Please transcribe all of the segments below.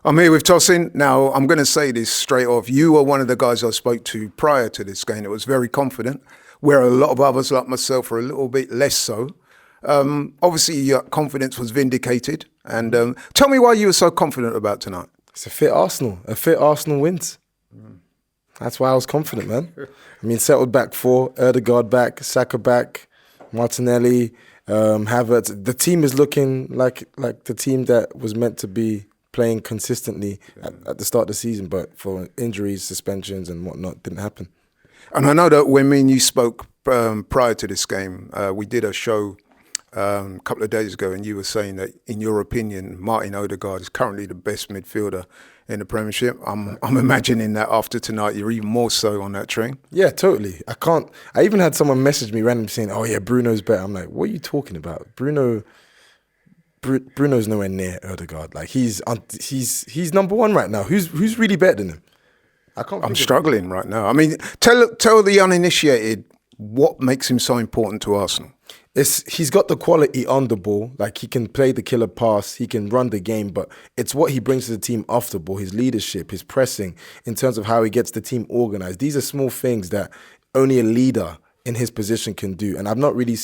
I'm here with Tosin. Now, I'm going to say this straight off. You were one of the guys I spoke to prior to this game that was very confident, where a lot of others like myself are a little bit less so. Obviously, your confidence was vindicated. And tell me why you were so confident about tonight. It's a fit Arsenal. A fit Arsenal wins. That's why I was confident, man. I mean, settled back four, Ødegaard back, Saka back, Martinelli, Havertz. The team is looking like the team that was meant to be playing consistently at the start of the season, but for injuries, suspensions and whatnot, didn't happen. And I know that when me and you spoke prior to this game, we did a show a couple of days ago, and you were saying that, in your opinion, Martin Ødegaard is currently the best midfielder in the Premiership. I'm imagining that after tonight, you're even more so on that train. Yeah, totally. I even had someone message me randomly saying, "Oh yeah, Bruno's better." I'm like, "What are you talking about? Bruno's nowhere near Ødegaard. Like he's number one right now. Who's really better than him?" I'm struggling right now. I mean, tell the uninitiated what makes him so important to Arsenal. He's got the quality on the ball. Like, he can play the killer pass, he can run the game, but it's what he brings to the team off the ball, his leadership, his pressing, in terms of how he gets the team organized. These are small things that only a leader in his position can do. And I don't really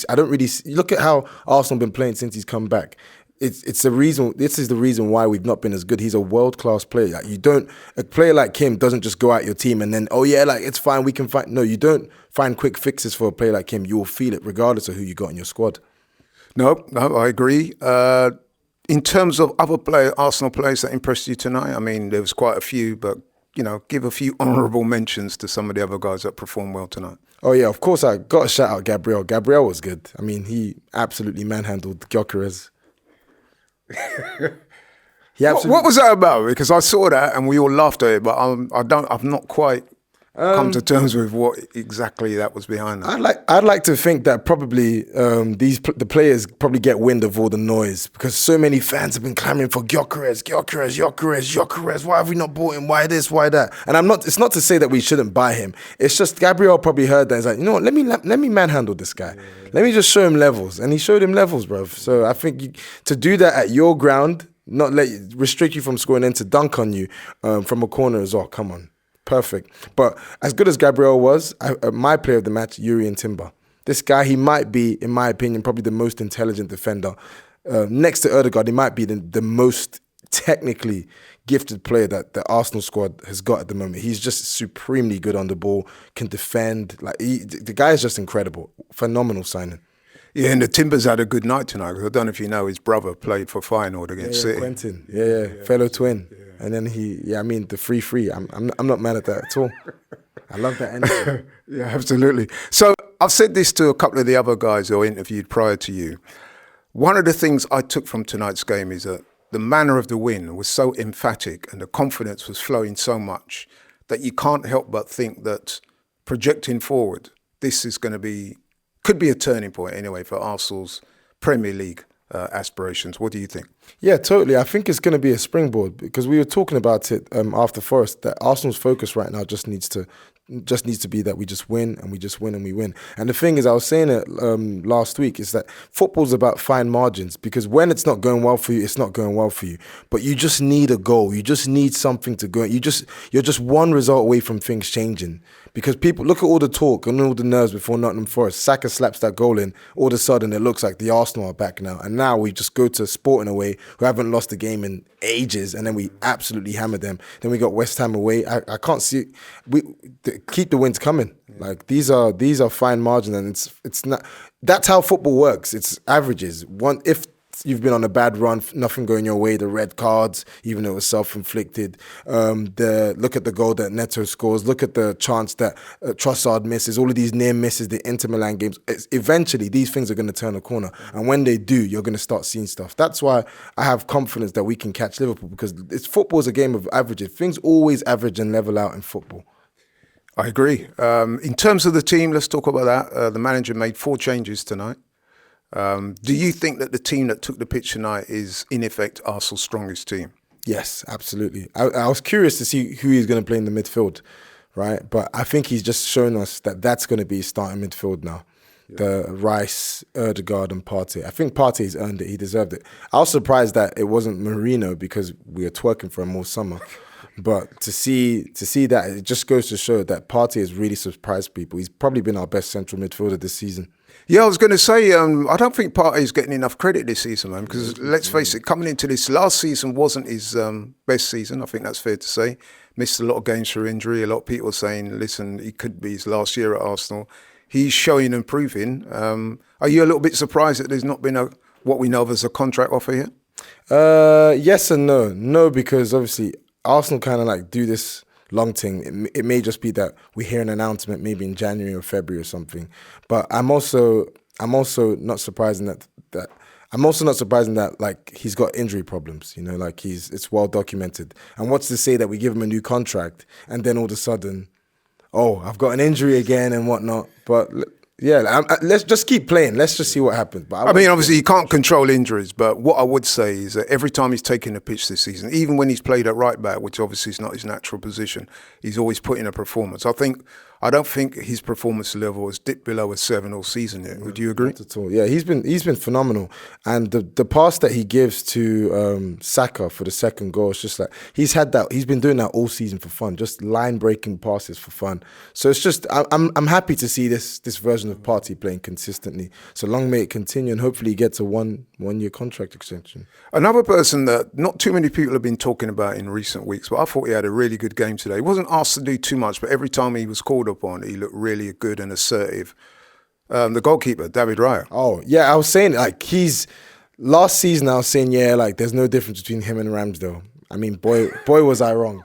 look at how Arsenal have been playing since he's come back. It's the reason. This is the reason why we've not been as good. He's a world-class player. Like, a player like him doesn't just go out your team and then, oh yeah, like it's fine, we can find. No, you don't find quick fixes for a player like him. You will feel it regardless of who you got in your squad. No, I agree. In terms of other Arsenal players that impressed you tonight, I mean, there was quite a few, but give a few honourable mentions to some of the other guys that performed well tonight. Oh yeah, of course I got to shout out Gabriel. Gabriel was good. I mean, he absolutely manhandled Gyökeres. What was that about? Because I saw that and we all laughed at it, but I've not quite come to terms with what exactly that was behind that. I'd like to think that probably the players probably get wind of all the noise, because so many fans have been clamoring for Gyökeres. Why have we not bought him? Why this? Why that? And it's not to say that we shouldn't buy him. It's just Gabriel probably heard that. He's like, you know what? Let me manhandle this guy. Yeah. Let me just show him levels, and he showed him levels, bro. So I think to do that at your ground, not restrict you from scoring, and to dunk on you from a corner as well. Come on. Perfect. But as good as Gabriel was, my player of the match, Jurrien Timber. This guy, he might be, in my opinion, probably the most intelligent defender. Next to Ødegaard, he might be the most technically gifted player that the Arsenal squad has got at the moment. He's just supremely good on the ball, can defend. The guy is just incredible. Phenomenal signing. Yeah, and the Timbers had a good night tonight. I don't know if you know, his brother played for Feyenoord against City. Quentin, fellow twin. Yeah. And then the 3-3. I'm not mad at that at all. I love that energy. Yeah, absolutely. So I've said this to a couple of the other guys who I interviewed prior to you. One of the things I took from tonight's game is that the manner of the win was so emphatic and the confidence was flowing so much that you can't help but think that projecting forward, this is going to could be a turning point anyway for Arsenal's Premier League aspirations. What do you think? Yeah, totally. I think it's going to be a springboard, because we were talking about it after Forest, that Arsenal's focus right now just needs to be that we just win and we just win and we win. And the thing is, I was saying it last week, is that football's about fine margins, because when it's not going well for you, it's not going well for you. But you just need a goal. You just need something to go. You're just one result away from things changing. Because people, look at all the talk and all the nerves before Nottingham Forest. Saka slaps that goal in. All of a sudden, it looks like the Arsenal are back now. And now we just go to Sporting away, who haven't lost a game in ages, and then we absolutely hammer them. Then we got West Ham away. I can't see. Keep the wins coming. Yeah. Like, these are fine margins, and it's not. That's how football works. It's averages. If you've been on a bad run, nothing going your way, the red cards, even though it was self-inflicted. Look at the goal that Neto scores. Look at the chance that Trossard misses. All of these near misses, the Inter Milan games. Eventually, these things are going to turn a corner. And when they do, you're going to start seeing stuff. That's why I have confidence that we can catch Liverpool, because football is a game of averages. Things always average and level out in football. I agree. In terms of the team, let's talk about that. The manager made 4 changes tonight. Do you think that the team that took the pitch tonight is, in effect, Arsenal's strongest team? Yes, absolutely. I was curious to see who he's going to play in the midfield, right? But I think he's just shown us that that's going to be starting midfield now. the Rice, Erdegaard, and Partey. I think Partey's earned it. He deserved it. I was surprised that it wasn't Marino because we were twerking for him all summer. But to see that, it just goes to show that Partey has really surprised people. He's probably been our best central midfielder this season. Yeah, I was going to say, I don't think Partey's getting enough credit this season, man, because let's face it, coming into this last season wasn't his best season. I think that's fair to say. Missed a lot of games through injury. A lot of people are saying, listen, he could be his last year at Arsenal. He's showing and proving. Are you a little bit surprised that there's not been what we know of as a contract offer here? Yes and no. No, because obviously Arsenal kind of like do this long thing. It may just be that we hear an announcement maybe in January or February or something. But I'm also not surprising that I'm also not surprising that like he's got injury problems. You know, like it's well documented. And what's to say that we give him a new contract and then all of a sudden, oh, I've got an injury again and whatnot. But yeah, let's just keep playing. Let's just see what happens. But I mean, obviously, you can't control injuries, but what I would say is that every time he's taken the pitch this season, even when he's played at right back, which obviously is not his natural position, he's always put in a performance. I don't think his performance level has dipped below a 7 all season yet. Would you agree? Not at all. Yeah, he's been phenomenal. And the pass that he gives to Saka for the second goal, it's just like he's been doing that all season for fun, just line breaking passes for fun. So it's just I'm happy to see this version of Partey playing consistently. So long may it continue, and hopefully he gets a one year contract extension. Another person that not too many people have been talking about in recent weeks, but I thought he had a really good game today. He wasn't asked to do too much, but every time he was called upon, he looked really good and assertive. The goalkeeper, David Raya. Oh, yeah, I was saying, like, last season I was saying, yeah, like, there's no difference between him and Ramsdale. I mean, boy was I wrong.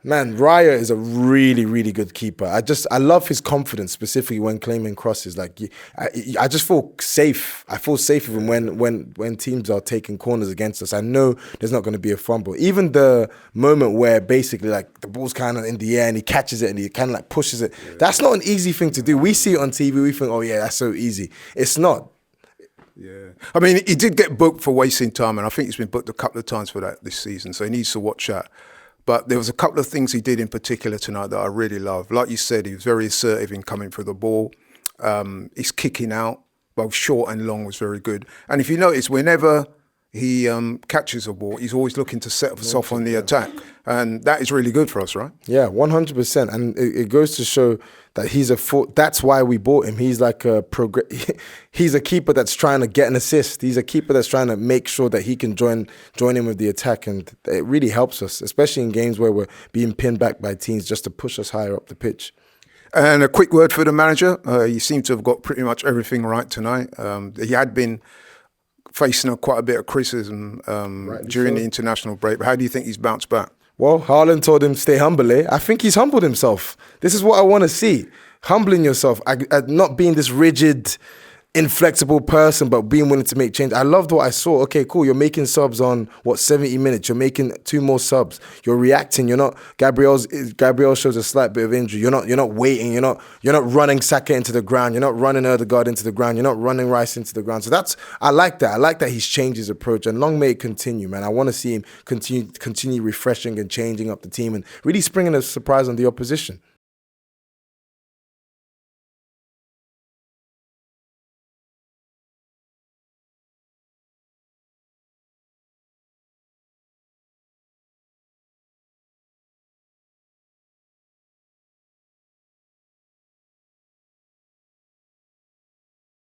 Man, Raya is a really, really good keeper. I love his confidence, specifically when claiming crosses. Like, I just feel safe. I feel safe with him when teams are taking corners against us. I know there's not going to be a fumble. Even the moment where basically, like, the ball's kind of in the air and he catches it and he kind of like pushes it. Yeah. That's not an easy thing to do. We see it on TV. We think, oh yeah, that's so easy. It's not. Yeah, I mean, he did get booked for wasting time, and I think he's been booked a couple of times for that this season, so he needs to watch that. But there was a couple of things he did in particular tonight that I really loved. Like you said, he was very assertive in coming for the ball. His kicking out, both short and long, was very good. And if you notice, whenever he catches a ball, he's always looking to set us off on the attack. And that is really good for us, right? Yeah, 100%. And it goes to show that that's why we bought him. He's like he's a keeper that's trying to get an assist. He's a keeper that's trying to make sure that he can join in with the attack. And it really helps us, especially in games where we're being pinned back by teams just to push us higher up the pitch. And a quick word for the manager. He seemed to have got pretty much everything right tonight. He had been facing quite a bit of criticism during the international break. But how do you think he's bounced back? Well, Haaland told him, stay humble, eh? I think he's humbled himself. This is what I want to see. Humbling yourself. Not being this rigid, inflexible person, but being willing to make change. I loved what I saw. Okay, cool. You're making subs on, 70 minutes. You're making 2 more subs. You're reacting. You're not... Gabriel shows a slight bit of injury. You're not waiting. You're not running Saka into the ground. You're not running Erdegaard into the ground. You're not running Rice into the ground. So I like that. I like that he's changed his approach, and long may it continue, man. I want to see him continue refreshing and changing up the team and really springing a surprise on the opposition.